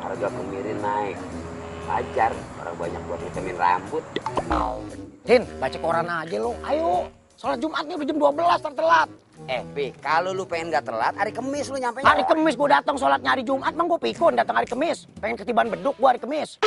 harga kemirin naik. Wajar, orang banyak buat ngecemin rambut. Din, baca koran aja lo. Ayo, sholat Jumatnya udah jam 12 tertelat. Pi, kalau lu pengen gak telat, hari Kemis lu nyampe. Hari Kemis gue datang sholatnya hari Jumat, mang gue pikun datang hari Kemis. Pengen ketiban beduk gue hari Kemis.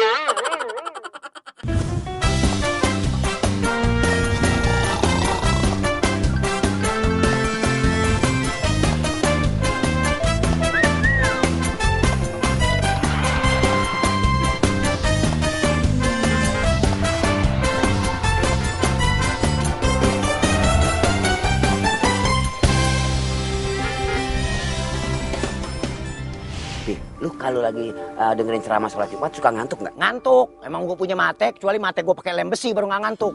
Lu kalau lagi dengerin ceramah sholat Jumat suka ngantuk nggak? Ngantuk. Emang gue punya mate, kecuali mate gue pakai lem besi baru nggak ngantuk.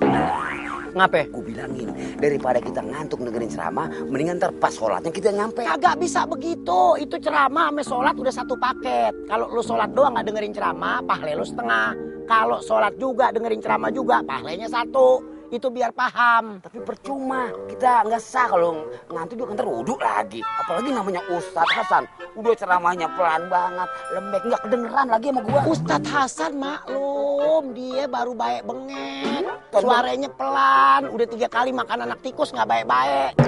Ngapain? Gue bilangin, daripada kita ngantuk dengerin ceramah, mendingan ntar pas sholatnya kita nyampe. Kagak bisa begitu. Itu ceramah sama sholat udah satu paket. Kalau lu sholat doang nggak dengerin ceramah, pahle lu setengah. Kalau sholat juga dengerin ceramah juga, pahlenya satu. Itu biar paham. Tapi percuma, kita nggak sah kalau ngantuk juga ntar wudhu lagi. Apalagi namanya Ustadz Hasan, udah ceramahnya pelan banget, lembek, nggak kedengeran lagi sama gua. Ustadz Hasan maklum, dia baru baik bengek. Suaranya pelan, udah 3 kali makan anak tikus nggak baik-baik.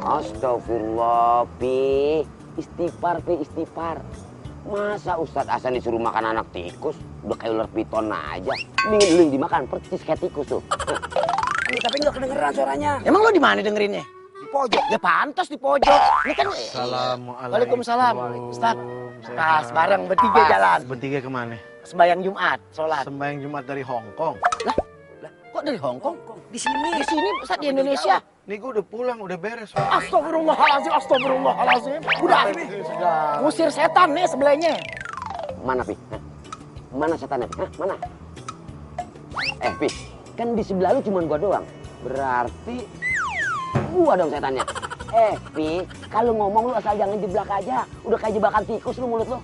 Astagfirullah, Pi. Istighfar, Pi, istighfar. Masa Ustadz Hasan disuruh makan anak tikus? Udah kayak ular piton aja. Mending dulu yang dimakan, percis kayak tikus tuh. Tapi nggak kedengeran suaranya. Emang lo di mana dengerinnya? Di pojok. Ya pantas di pojok. Ini kan. Assalamualaikum. Waalaikumsalam. Ustadz. Pas bareng bertiga jalan. Bertiga kemana? Sembayang Jumat, sholat. Sembahyang Jumat dari Hong Kong. Lah, kok dari Hong Kong? Di sini. Di sini Ustadz di Indonesia. Nih gue udah pulang, udah beres. Astagfirullahaladzim, astagfirullahaladzim. Udah, ngusir setan nih sebelahnya. Mana, Pi? Hah? Mana setannya? Hah? Mana? Pi, kan di sebelah lu cuma gua doang. Berarti gua dong setannya. Pi, kalau ngomong lu asal jangan jeblak aja. Udah kayak jebakan tikus lu mulut lu.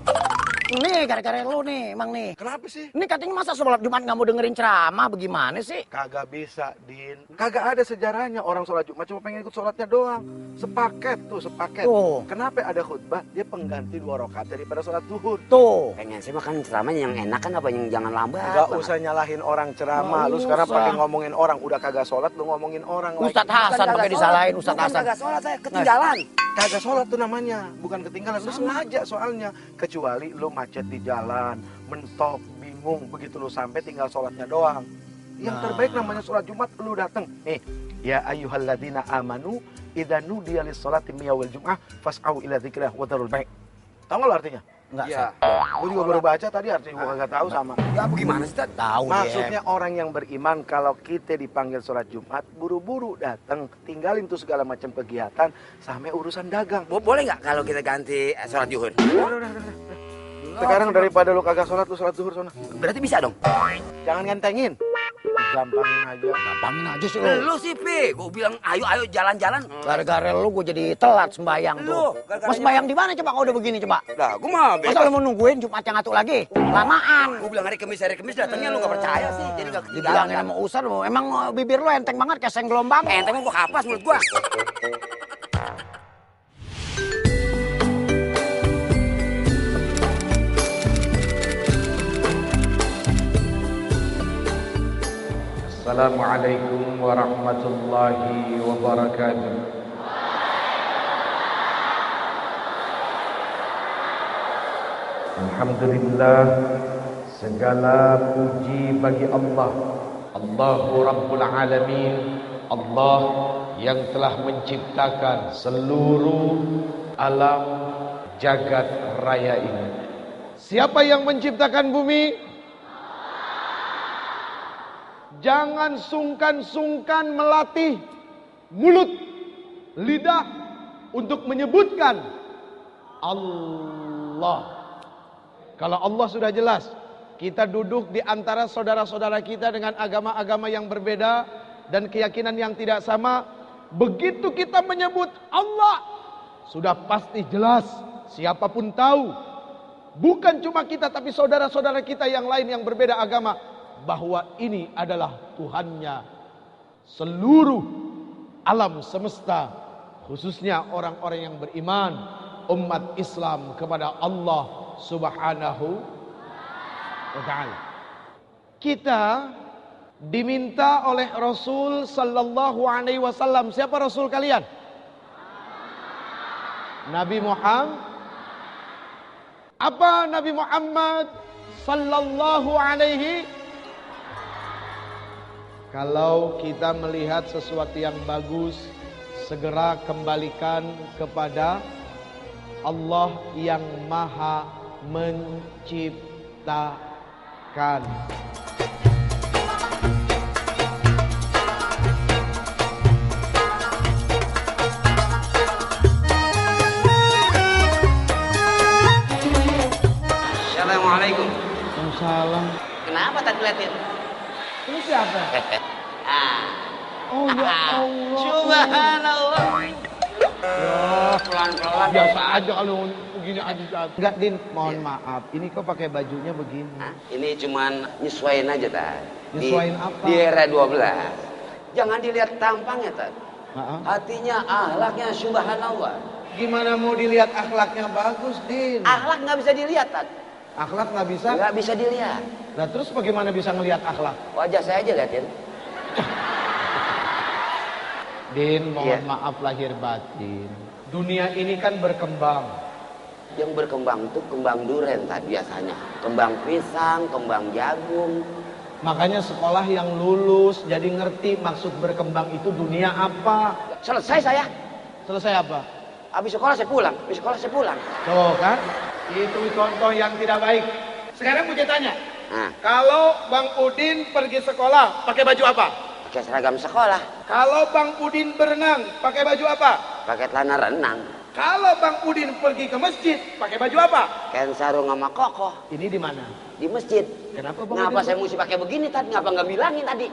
Nih, gara-gara lu nih, emang nih. Kenapa sih? Ini katanya masa sholat Jumat nggak mau dengerin ceramah, bagaimana sih? Kagak bisa, Din. Kagak ada sejarahnya orang sholat Jumat cuma pengen ikut sholatnya doang. Sepaket tuh, sepaket. Tuh. Kenapa ada khutbah? Dia pengganti 2 rakaat daripada sholat zuhur. Tuh. Pengen sih makan ceramahnya yang enak kan apa yang jangan lambat. Gak usah nyalahin orang ceramah. Lu sekarang usah. pakai ngomongin orang. Udah kagak sholat, lu ngomongin orang lagi. Ustadz Hasan pakai disalahin, Ustadz Hasan. Kagak sholat, saya ketinggalan. Kagak sholat tuh namanya, bukan ketinggalan. Lu sengaja soalnya. Kecuali lu macet di jalan, mentok, bingung, begitu lu sampai tinggal sholatnya doang. Yang terbaik namanya sholat Jumat, lu dateng. Nih, ya ayyuhalladzina amanu, idza nudiya lis-sholati min yaumil jum'ah fas'au ila dzikrillah wa dzarul bai'. Tahu nggak lo artinya? Enggak. Ya, gue juga baru baca tadi artinya, gue kagak tahu sama. Ya bagaimana sih, Tad? Tahu Maksudnya orang yang beriman kalau kita dipanggil sholat Jumat, buru-buru datang, tinggalin tuh segala macam kegiatan sampai urusan dagang. Boleh nggak kalau kita ganti sholat zuhur? Udah. Sekarang daripada lu kagak sholat, lu sholat zuhur sana. Berarti bisa dong? Jangan ngentengin. Gampangin aja. Gampangin aja sih lu. Lu sih, Pi. Gue bilang ayo jalan-jalan. Gara-gara lu gue jadi telat sembayang tuh. Mau sembayang di mana coba kalau udah begini coba? Nah, gue mah Masa lu mau nungguin Jumat yang atu lagi? Lamaan. Gue bilang hari Kemis datangnya lu gak percaya sih. Jadi gak ketinggalan. Dibilangin sama Ustadz lu, emang bibir lu enteng banget kayak seng gelombang. Enteng gue kapas mulut gue. Assalamualaikum warahmatullahi wabarakatuh. Alhamdulillah, segala puji bagi Allah, Allahu Rabbul Alamin, Allah yang telah menciptakan seluruh alam jagat raya ini. Siapa yang menciptakan bumi? Jangan sungkan-sungkan melatih mulut, lidah untuk menyebutkan Allah. Kalau Allah sudah jelas, kita duduk di antara saudara-saudara kita dengan agama-agama yang berbeda dan keyakinan yang tidak sama. Begitu kita menyebut Allah, sudah pasti jelas, siapapun tahu. Bukan cuma kita, tapi saudara-saudara kita yang lain yang berbeda agama, bahwa ini adalah Tuhannya seluruh alam semesta, khususnya orang-orang yang beriman, umat Islam kepada Allah Subhanahu wa ta'ala. Kita diminta oleh Rasul sallallahu alaihi wasallam. Siapa Rasul kalian? Nabi Muhammad. Apa Nabi Muhammad sallallahu alaihi? Kalau kita melihat sesuatu yang bagus, segera kembalikan kepada Allah yang Maha Menciptakan. Assalamualaikum. Waalaikumsalam. Kenapa tadi liatin? Ini siapa? Oh ya Allah. Subhanallah. Ya, Pelan-pelan. biasa aja kalau begini aja. Enggak, Din, mohon maaf. Ini kok pakai bajunya begini? Ini cuman nyesuaiin aja, Tad. Nyesuaiin apa? Di era 12. Jangan dilihat tampangnya, Tad. Heeh. Hatinya, akhlaknya, subhanallah. Gimana mau dilihat akhlaknya bagus, Din? Akhlak nggak bisa dilihat, Tad. Akhlak nggak bisa? Nggak bisa dilihat. Nah terus bagaimana bisa ngelihat akhlak? Wajah saya aja liatin. Din, mohon Iya. maaf lahir batin. Dunia ini kan berkembang. Yang berkembang tuh kembang duren, Tad, biasanya. Kembang pisang, kembang jagung. Makanya sekolah yang lulus jadi ngerti maksud berkembang itu dunia apa. Selesai saya. Selesai apa? Habis sekolah saya pulang. Habis sekolah saya pulang. Tuh kan, itu contoh yang tidak baik. Sekarang mau tanya, Nah, kalau Bang Udin pergi sekolah pakai baju apa? pakai seragam sekolah. Kalau Bang Udin berenang pakai baju apa? Pakai celana renang. Kalau Bang Udin pergi ke masjid pakai baju apa? Kain sarung sama koko. Ini di mana? Di masjid. Kenapa Bang Ngapa Udin? saya mesti pakai begini, Tad? Ngapa nggak bilangin tadi?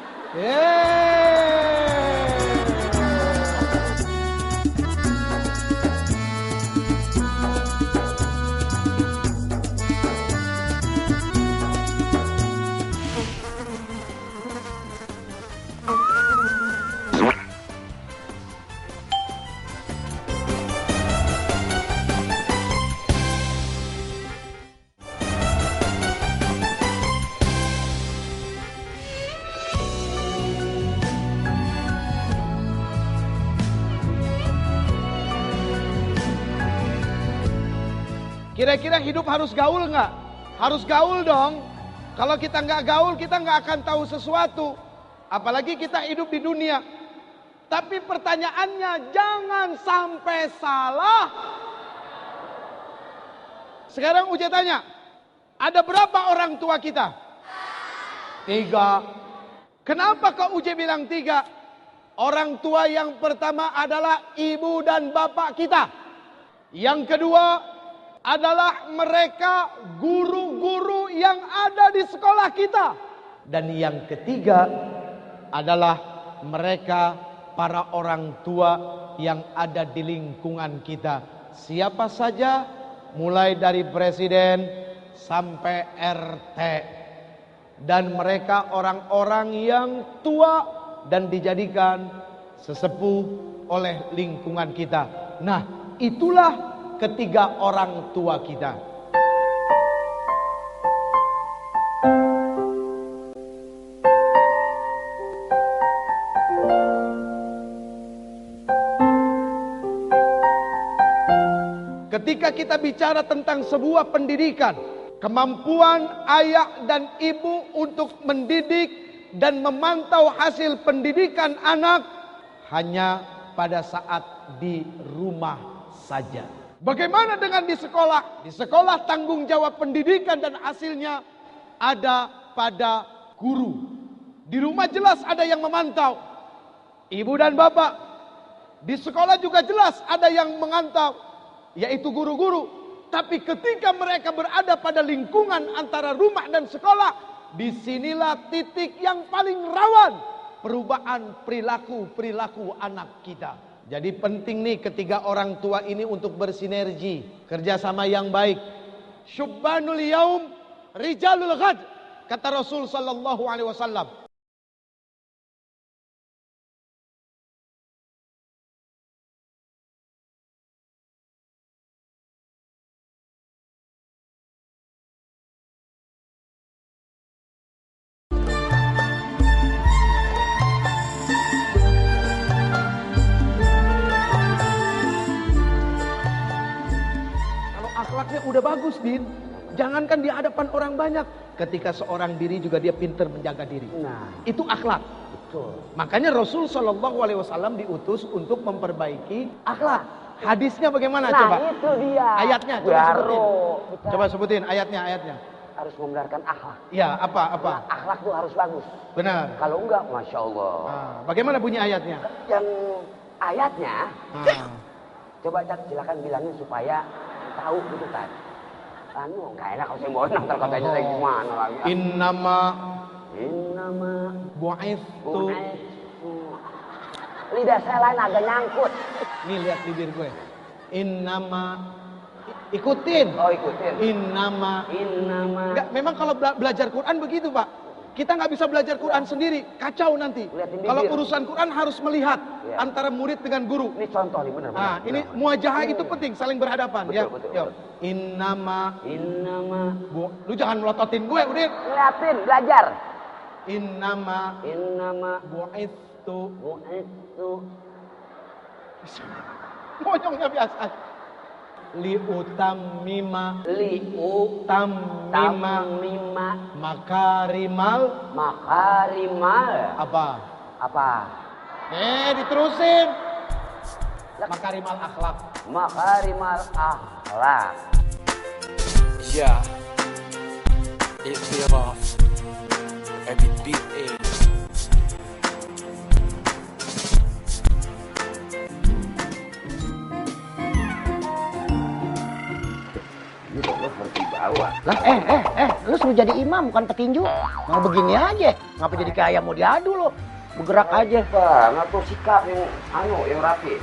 Kira-kira hidup harus gaul nggak? Harus gaul dong. Kalau kita nggak gaul, kita nggak akan tahu sesuatu. Apalagi kita hidup di dunia. Tapi pertanyaannya, jangan sampai salah. Sekarang Uje tanya, ada berapa orang tua kita? 3. Kenapa kok Uje bilang 3? Orang tua yang pertama adalah ibu dan bapak kita. Yang kedua adalah mereka guru-guru yang ada di sekolah kita. Dan yang ketiga adalah mereka para orang tua yang ada di lingkungan kita. Siapa saja, mulai dari presiden sampai RT. Dan mereka orang-orang yang tua dan dijadikan sesepuh oleh lingkungan kita. Nah, itulah ketiga orang tua kita. Ketika kita bicara tentang sebuah pendidikan, kemampuan ayah dan ibu untuk mendidik dan memantau hasil pendidikan anak hanya pada saat di rumah saja. Bagaimana dengan di sekolah? Di sekolah tanggung jawab pendidikan dan hasilnya ada pada guru. Di rumah jelas ada yang memantau, ibu dan bapak. Di sekolah juga jelas ada yang mengantau, yaitu guru-guru. Tapi ketika mereka berada pada lingkungan antara rumah dan sekolah, disinilah titik yang paling rawan perubahan perilaku anak kita. Jadi penting nih ketiga orang tua ini untuk bersinergi, kerjasama yang baik. Syubbanul yaum rijalul ghad, kata Rasul sallallahu alaihi wasallam. udah bagus, Din. Jangankan di hadapan orang banyak, ketika seorang diri juga dia pintar menjaga diri. Nah, Itu akhlak. betul. Makanya Rasul Shallallahu Alaihi Wasallam diutus untuk memperbaiki akhlak. Hadisnya bagaimana? Nah, Coba. itu dia. Ayatnya, coba Baru sebutin. kita Coba sebutin ayatnya. harus membenarkan akhlak. Ya, apa? Nah, akhlak tuh harus bagus. Benar. Kalau enggak, Masya Allah. Nah, bagaimana bunyi ayatnya? Yang ayatnya, Nah, coba Cak, silakan bilangin supaya tahu gitu kan. Anu, nggak enak kalau saya mau ntar katanya lagi gimana lagi. innama Innama bu'ithu. bu'ithu. Lidah saya lain agak nyangkut. Nih lihat bibir gue. Innama ikutin. Oh, ikutin. Innama. Innama. Enggak, memang kalau belajar Quran begitu, Pak. Kita nggak bisa belajar Quran sendiri, kacau nanti. Liatin bibir. Kalau urusan Quran harus melihat Iya. antara murid dengan guru. Ini contoh nih, benar. Nah, ini muajahah itu penting, saling berhadapan. Betul, Ya, betul, Yo. betul. Innama Innama. lu jangan melototin gue, Udin. Ngeliatin, belajar. Innama Innama bu'ithu. bu'ithu. Monyongnya biasa. Liutammima Li'u tammima tamima makarimal makarimal. apa? Apa? Diterusin. Makarimal akhlak. Makarimal akhlak. Yeah, it feel off every beat is. Ini kok lo harus dibawa. Lah, lu suruh jadi imam bukan petinju. Mau begini aja, ngapa jadi kayak mau diadu lo? Bergerak aja. Banget tuh sikap yang rapi.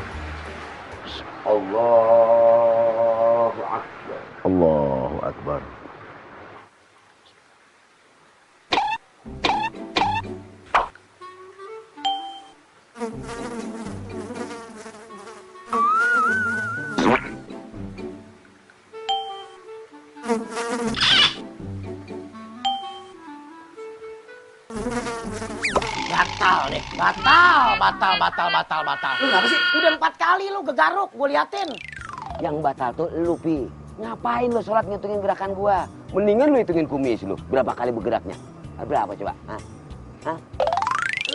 Allahu Akbar. Allahu Akbar. Batal deh, batal. Lu ngapa sih? Udah 4 kali lu gegaruk, gue liatin. Yang batal tuh lu, Pi. Ngapain lu sholat ngitungin gerakan gua? Mendingan lu hitungin kumis lu. Berapa kali bergeraknya? Berapa coba? Hah?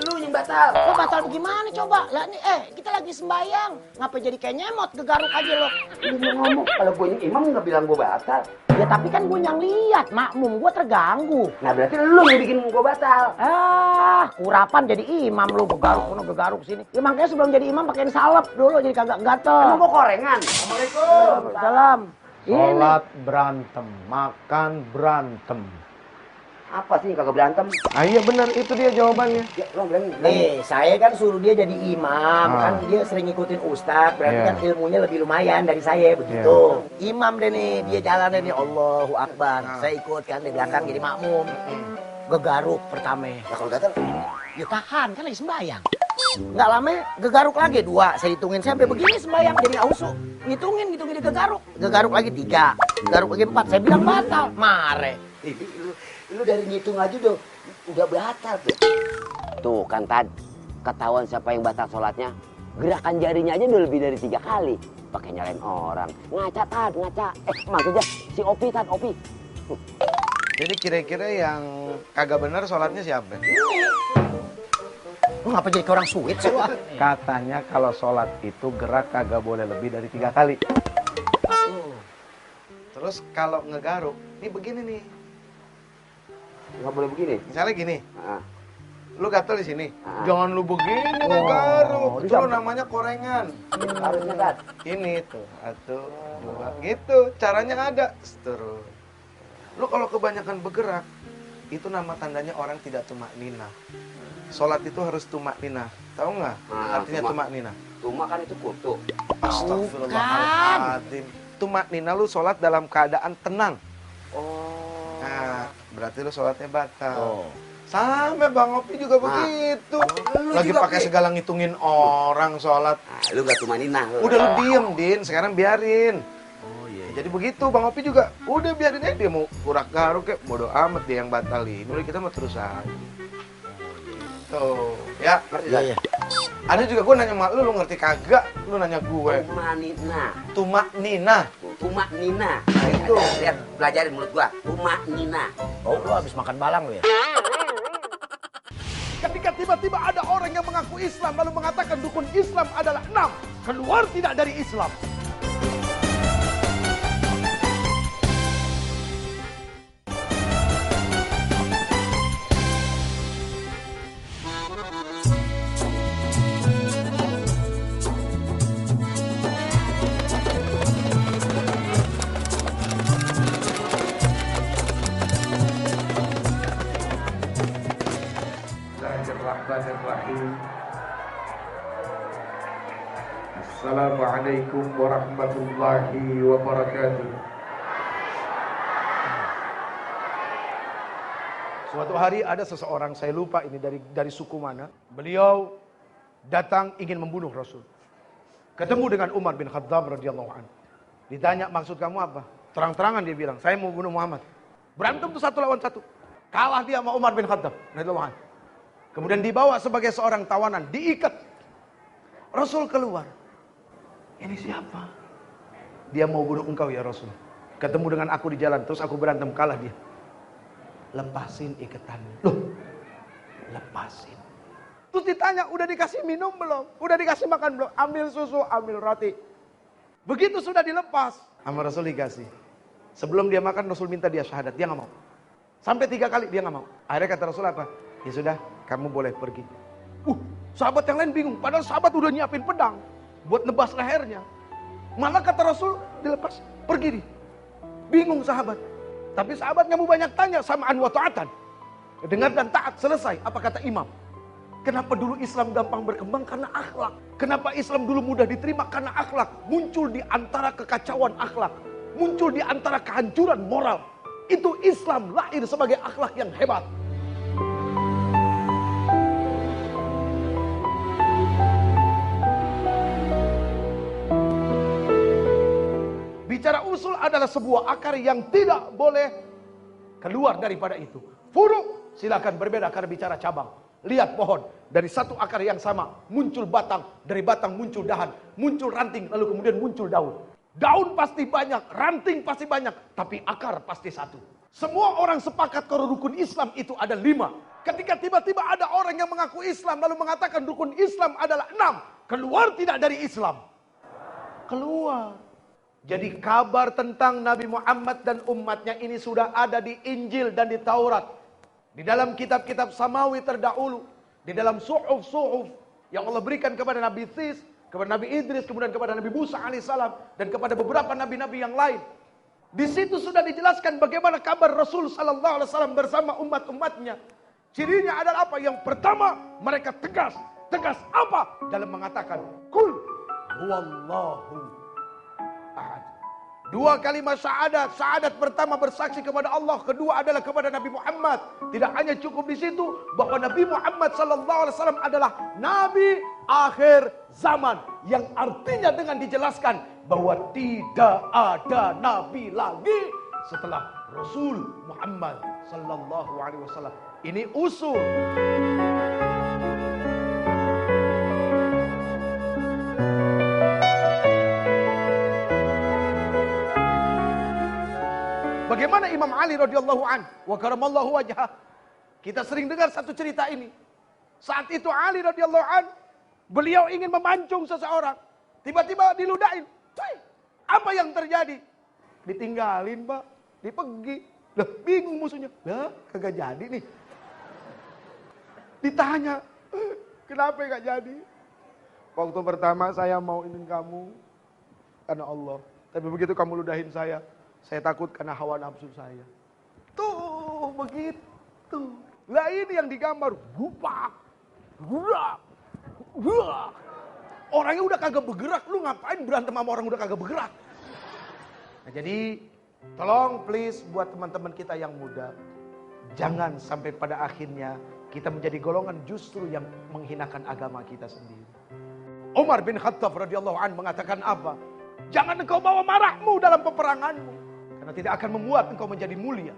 Lu yang batal. Kok batal gimana coba? Lah nih, kita lagi sembayang. Ngapa jadi kayak nyemot, gegaruk aja lo. Lu ngomong. Kalau gua yang imam nggak bilang gua batal. Ya tapi kan gue yang lihat, makmum gue terganggu. Nah berarti lu yang bikin gua batal. Urapan jadi imam lu, gegaruk sini. Ya makanya sebelum jadi imam pakein salep dulu jadi kagak gatel. Emang gua korengan. Assalamualaikum. Salam. Sholat berantem, makan berantem. Apa sih yang kagak berantem? Iya benar, itu dia jawabannya. Ya, lo bilangin. Nih, saya kan suruh dia jadi imam, kan dia sering ngikutin ustadz, berarti Iya. kan ilmunya lebih lumayan dari saya, begitu. Imam deh nih, dia jalan deh nih, Allahu Akbar. Saya ikut kan di belakang jadi makmum. Gegaruk pertama. Nah kalau gatal, Ya tahan, kan lagi sembahyang. Nggak lama, gegaruk lagi 2. Saya hitungin sampai begini sembahyang, jadi ausu. Ngitungin dia gegaruk. Gegaruk lagi 3, gegaruk lagi 4. Saya bilang batal, mare. lu dari ngitung aja udah batal tuh. Tuh kan ketahuan siapa yang batal sholatnya. Gerakan jarinya aja udah lebih dari 3 kali. Pakai nyalain orang. Ngaca. Maksudnya si Opi. Jadi kira-kira yang kagak benar sholatnya siapa? Lu ngapa jadi kayak orang suit sih lu? Katanya kalau sholat itu gerak kagak boleh lebih dari 3 kali. Terus kalau ngegaruk, ini begini nih. Nggak boleh begini. Misalnya gini, Ah. lu gatel di sini. Ah. Jangan lu begini ngegaruk. Itu lu namanya korengan. Harusnya kan. Ini tuh, 1, 2, gitu. Caranya ada. Terus. Lu kalau kebanyakan bergerak, itu nama tandanya orang tidak tumak nina. Sholat itu harus tumak nina. Tahu nggak? Artinya tumak nina. Cuma kan itu kutu. Astagfirullahaladzim. Tumak nina lu sholat dalam keadaan tenang. Oh. Nah, berarti lu sholatnya batal. Sampai Bang Opi juga begitu. Lagi pakai segala ngitungin orang sholat. Nah, lu gak cuma ninah. Udah lu diem, Din. Sekarang biarin. Oh iya. Jadi begitu Bang Opi juga. Udah biarin aja dia mau urak garuk kayak bodo amat dia yang batalin. Udah kita mah terus aja. Tuh, ya. Iya. Ada juga gue nanya sama lu ngerti kagak? Lu nanya gue. Tumanina. Tumak Nina. Tumanina. Nah, itu. Lihat, pelajarin mulut gua. Tumanina. Oh, lu habis makan balang lu ya? Ketika tiba-tiba ada orang yang mengaku Islam lalu mengatakan rukun Islam adalah 6, keluar tidak dari Islam. Bismillahirrahmanirrahim. Assalamualaikum warahmatullahi wabarakatuh. Suatu hari ada seseorang, saya lupa ini dari suku mana. Beliau datang ingin membunuh Rasul. Ketemu dengan Umar bin Khattab radhiyallahu anhu. Ditanya, maksud kamu apa? Terang-terangan dia bilang, saya mau bunuh Muhammad. Berantem tuh 1 lawan 1. Kalah dia sama Umar bin Khattab radhiyallahu anhu. Kemudian dibawa sebagai seorang tawanan, diikat. Rasul keluar. Ini siapa? Dia mau bunuh engkau ya Rasul. Ketemu dengan aku di jalan, terus aku berantem, kalah dia. Lepasin ikatannya. Loh, lepasin. Terus ditanya, udah dikasih minum belum? Udah dikasih makan belum? Ambil susu, ambil roti. Begitu sudah dilepas, sama Rasul dikasih. Sebelum dia makan, Rasul minta dia syahadat. Dia nggak mau. Sampai 3 kali dia nggak mau. Akhirnya kata Rasul apa? Ya sudah, kamu boleh pergi. Sahabat yang lain bingung. Padahal sahabat udah nyiapin pedang buat nebas lehernya. Malah kata Rasul dilepas, pergi dia. Bingung sahabat. Tapi sahabat nggak mau banyak tanya, samaan wa ta'atan. Dengar dan taat, selesai. Apa kata imam? Kenapa dulu Islam gampang berkembang? Karena akhlak. Kenapa Islam dulu mudah diterima? Karena akhlak. Muncul di antara kekacauan akhlak. Muncul di antara kehancuran moral. Itu Islam lahir sebagai akhlak yang hebat. Bicara usul adalah sebuah akar yang tidak boleh keluar daripada itu. Furu silakan berbeda karena bicara cabang. Lihat pohon, dari satu akar yang sama muncul batang, dari batang muncul dahan, muncul ranting, lalu kemudian muncul daun. Daun pasti banyak, ranting pasti banyak, tapi akar pasti satu. Semua orang sepakat kalau rukun Islam itu ada 5. Ketika tiba-tiba ada orang yang mengaku Islam lalu mengatakan rukun Islam adalah 6, keluar tidak dari Islam? Keluar. Jadi kabar tentang Nabi Muhammad dan umatnya ini sudah ada di Injil dan di Taurat. Di dalam kitab-kitab samawi terdahulu. Di dalam suhuf-suhuf yang Allah berikan kepada Nabi Sis, kepada Nabi Idris, kemudian kepada Nabi Musa alaihissalam, dan kepada beberapa nabi-nabi yang lain. Di situ sudah dijelaskan bagaimana kabar Rasul sallallahu alaihi wasallam bersama umat-umatnya. Cirinya adalah apa? Yang pertama, mereka tegas. Tegas apa? Dalam mengatakan, Kul huwallahu ahad. 2 kalimat syahadat. Syahadat pertama bersaksi kepada Allah, kedua adalah kepada Nabi Muhammad. Tidak hanya cukup di situ bahwa Nabi Muhammad sallallahu alaihi wasallam adalah nabi akhir zaman, yang artinya dengan dijelaskan bahwa tidak ada nabi lagi setelah Rasul Muhammad sallallahu alaihi wasallam. Ini usul. Bagaimana Imam Ali radhiyallahu an wa karamallahu wajhah? Kita sering dengar satu cerita ini. Saat itu Ali radhiyallahu an, beliau ingin memancung seseorang. Tiba-tiba diludahin. Apa yang terjadi? Ditinggalin, Pak. Dipegi. Lah, bingung musuhnya. Lah, kagak jadi nih. Ditanya, kenapa gak jadi? Waktu pertama saya mau ingin kamu karena Allah. Tapi begitu kamu ludahin saya takut karena hawa nafsu saya. Tuh, begitu. Lah ini yang digambar. Gupak. Gurak. Gurak. Orangnya udah kagak bergerak. Lu ngapain berantem sama orang udah kagak bergerak? Nah, jadi tolong please buat teman-teman kita yang muda, jangan sampai pada akhirnya kita menjadi golongan justru yang menghinakan agama kita sendiri. Umar bin Khattab radhiyallahu anhu mengatakan apa? Jangan engkau bawa marahmu dalam peperanganmu, karena tidak akan membuat engkau menjadi mulia.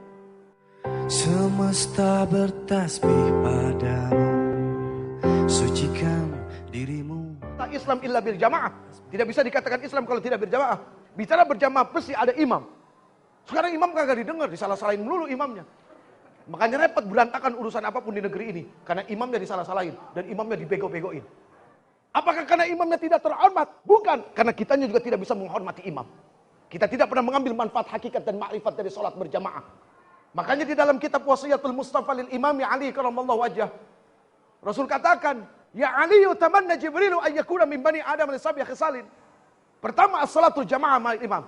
Semesta bertasbih padamu, sucikan dirimu. Tak Islam illa bil jamaah. Tidak bisa dikatakan Islam kalau tidak berjamaah. Bicara berjamaah pasti ada imam. Sekarang imam kagak didengar, disalah-salahin melulu imamnya. Makanya repot berantakan urusan apapun di negeri ini. Karena imamnya disalah-salahin dan imamnya dibego-begoin. Apakah karena imamnya tidak terhormat? Bukan, karena kitanya juga tidak bisa menghormati imam. Kita tidak pernah mengambil manfaat hakikat dan ma'rifat dari sholat berjamaah. Makanya di dalam kitab Wasiyatul Mustafa lil Imami Ali karamallahu wajhah, Rasul katakan, ya Ali tamanna Jibrilu ayyakuna min bani Adam li-sab'i khisalin. Pertama, as-salatul jamaah ma'al imam.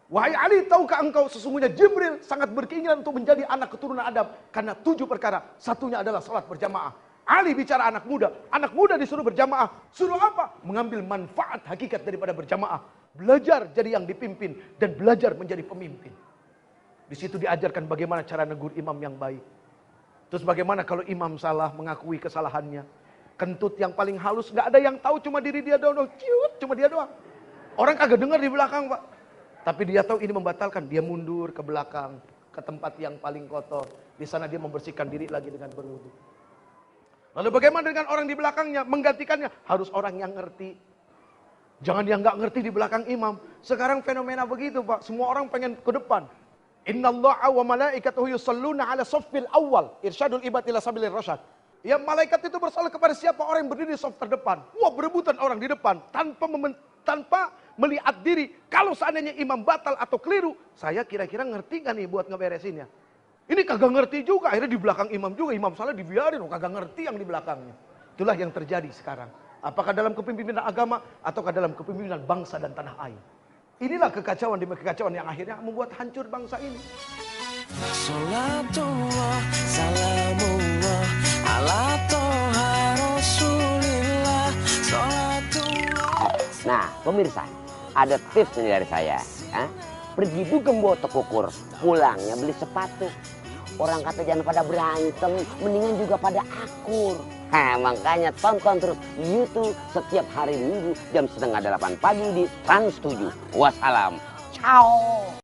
Wahai Ali, tahukah engkau sesungguhnya Jibril sangat berkeinginan untuk menjadi anak keturunan Adam karena 7 perkara. Satunya adalah salat berjamaah. Ali bicara anak muda disuruh berjamaah. Suruh apa? Mengambil manfaat hakikat daripada berjamaah. Belajar jadi yang dipimpin dan belajar menjadi pemimpin. Di situ diajarkan bagaimana cara negur imam yang baik. Terus bagaimana kalau imam salah mengakui kesalahannya. Kentut yang paling halus, nggak ada yang tahu, cuma diri dia doang. Cuma dia doang. Orang kagak dengar di belakang, Pak. Tapi dia tahu ini membatalkan. Dia mundur ke belakang, ke tempat yang paling kotor. Di sana dia membersihkan diri lagi dengan berwudu. Lalu bagaimana dengan orang di belakangnya? Menggantikannya harus orang yang ngerti. Jangan yang nggak ngerti di belakang imam. Sekarang fenomena begitu, Pak. Semua orang pengen ke depan. Innallaha wa malaikatahu yusalluna ala saffil awal. Irsyadul ibad ila sabilir rasyad. Ya, malaikat itu bersalat kepada siapa orang yang berdiri di saf terdepan. Wah, berebutan orang di depan tanpa melihat diri. Kalau seandainya imam batal atau keliru, saya kira-kira ngerti nggak nih buat ngeberesinnya? Ini kagak ngerti juga. Akhirnya di belakang imam juga, imam salah dibiarin, kagak ngerti yang di belakangnya. Itulah yang terjadi sekarang. Apakah dalam kepemimpinan agama ataukah dalam kepemimpinan bangsa dan tanah air? Inilah kekacauan demi kekacauan yang akhirnya membuat hancur bangsa ini. Salatullah, salamullah, ala toha rasulillah, salatullah. Nah, pemirsa, ada tips nih dari saya. Pergi dugem bawa tekukur, pulangnya beli sepatu. Orang kata jangan pada berantem, mendingan juga pada akur. Makanya tonton terus YouTube setiap hari Minggu jam 7:30 pagi di Trans 7. Wassalam. Ciao.